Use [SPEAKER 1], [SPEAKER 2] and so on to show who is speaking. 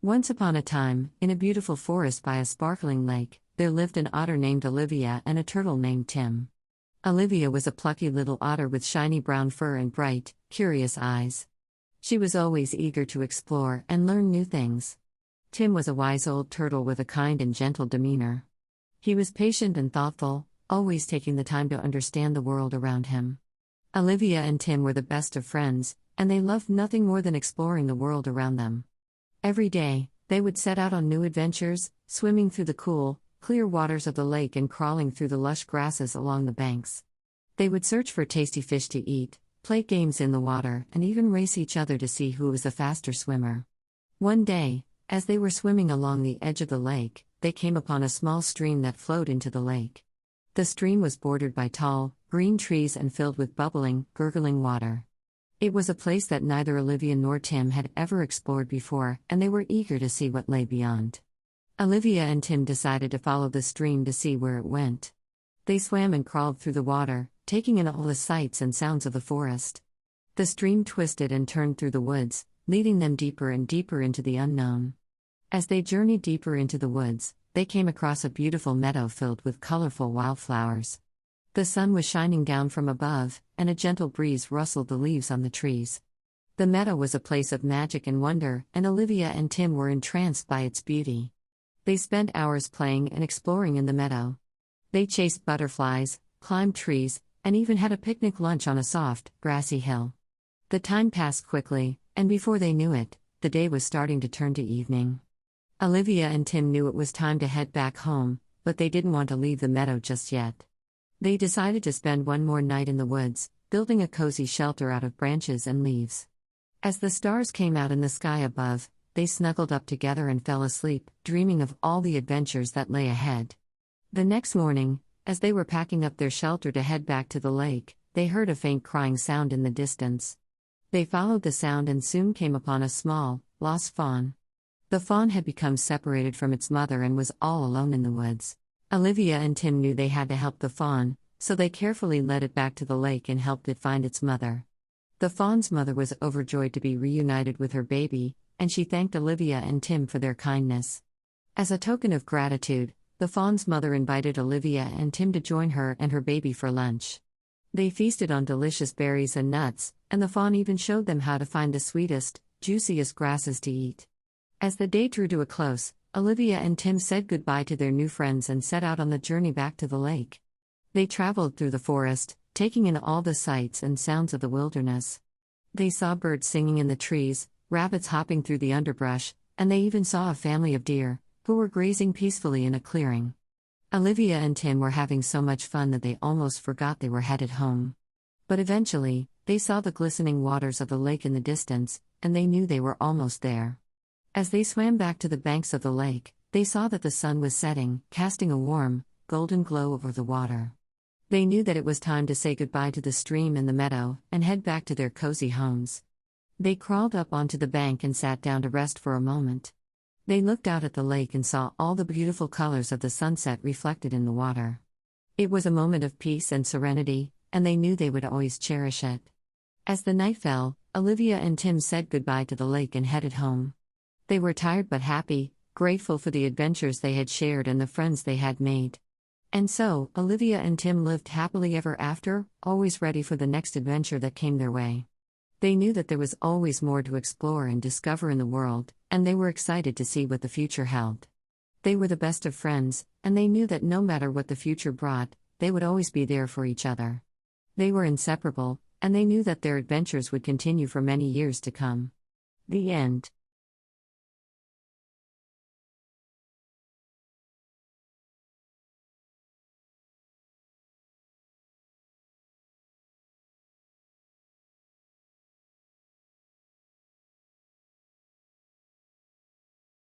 [SPEAKER 1] Once upon a time, in a beautiful forest by a sparkling lake, there lived an otter named Olivia and a turtle named Tim. Olivia was a plucky little otter with shiny brown fur and bright, curious eyes. She was always eager to explore and learn new things. Tim was a wise old turtle with a kind and gentle demeanor. He was patient and thoughtful, always taking the time to understand the world around him. Olivia and Tim were the best of friends, and they loved nothing more than exploring the world around them. Every day, they would set out on new adventures, swimming through the cool, clear waters of the lake and crawling through the lush grasses along the banks. They would search for tasty fish to eat, play games in the water, and even race each other to see who was the faster swimmer. One day, as they were swimming along the edge of the lake, they came upon a small stream that flowed into the lake. The stream was bordered by tall, green trees and filled with bubbling, gurgling water. It was a place that neither Olivia nor Tim had ever explored before, and they were eager to see what lay beyond. Olivia and Tim decided to follow the stream to see where it went. They swam and crawled through the water, taking in all the sights and sounds of the forest. The stream twisted and turned through the woods, leading them deeper and deeper into the unknown. As they journeyed deeper into the woods, they came across a beautiful meadow filled with colorful wildflowers. The sun was shining down from above, and a gentle breeze rustled the leaves on the trees. The meadow was a place of magic and wonder, and Olivia and Tim were entranced by its beauty. They spent hours playing and exploring in the meadow. They chased butterflies, climbed trees, and even had a picnic lunch on a soft, grassy hill. The time passed quickly, and before they knew it, the day was starting to turn to evening. Olivia and Tim knew it was time to head back home, but they didn't want to leave the meadow just yet. They decided to spend one more night in the woods, building a cozy shelter out of branches and leaves. As the stars came out in the sky above, they snuggled up together and fell asleep, dreaming of all the adventures that lay ahead. The next morning, as they were packing up their shelter to head back to the lake, they heard a faint crying sound in the distance. They followed the sound and soon came upon a small, lost fawn. The fawn had become separated from its mother and was all alone in the woods. Olivia and Tim knew they had to help the fawn, so they carefully led it back to the lake and helped it find its mother. The fawn's mother was overjoyed to be reunited with her baby, and she thanked Olivia and Tim for their kindness. As a token of gratitude, the fawn's mother invited Olivia and Tim to join her and her baby for lunch. They feasted on delicious berries and nuts, and the fawn even showed them how to find the sweetest, juiciest grasses to eat. As the day drew to a close, Olivia and Tim said goodbye to their new friends and set out on the journey back to the lake. They traveled through the forest, taking in all the sights and sounds of the wilderness. They saw birds singing in the trees, rabbits hopping through the underbrush, and they even saw a family of deer, who were grazing peacefully in a clearing. Olivia and Tim were having so much fun that they almost forgot they were headed home. But eventually, they saw the glistening waters of the lake in the distance, and they knew they were almost there. As they swam back to the banks of the lake, they saw that the sun was setting, casting a warm, golden glow over the water. They knew that it was time to say goodbye to the stream and the meadow, and head back to their cozy homes. They crawled up onto the bank and sat down to rest for a moment. They looked out at the lake and saw all the beautiful colors of the sunset reflected in the water. It was a moment of peace and serenity, and they knew they would always cherish it. As the night fell, Olivia and Tim said goodbye to the lake and headed home. They were tired but happy, grateful for the adventures they had shared and the friends they had made. And so, Olivia and Tim lived happily ever after, always ready for the next adventure that came their way. They knew that there was always more to explore and discover in the world, and they were excited to see what the future held. They were the best of friends, and they knew that no matter what the future brought, they would always be there for each other. They were inseparable, and they knew that their adventures would continue for many years to come. The end.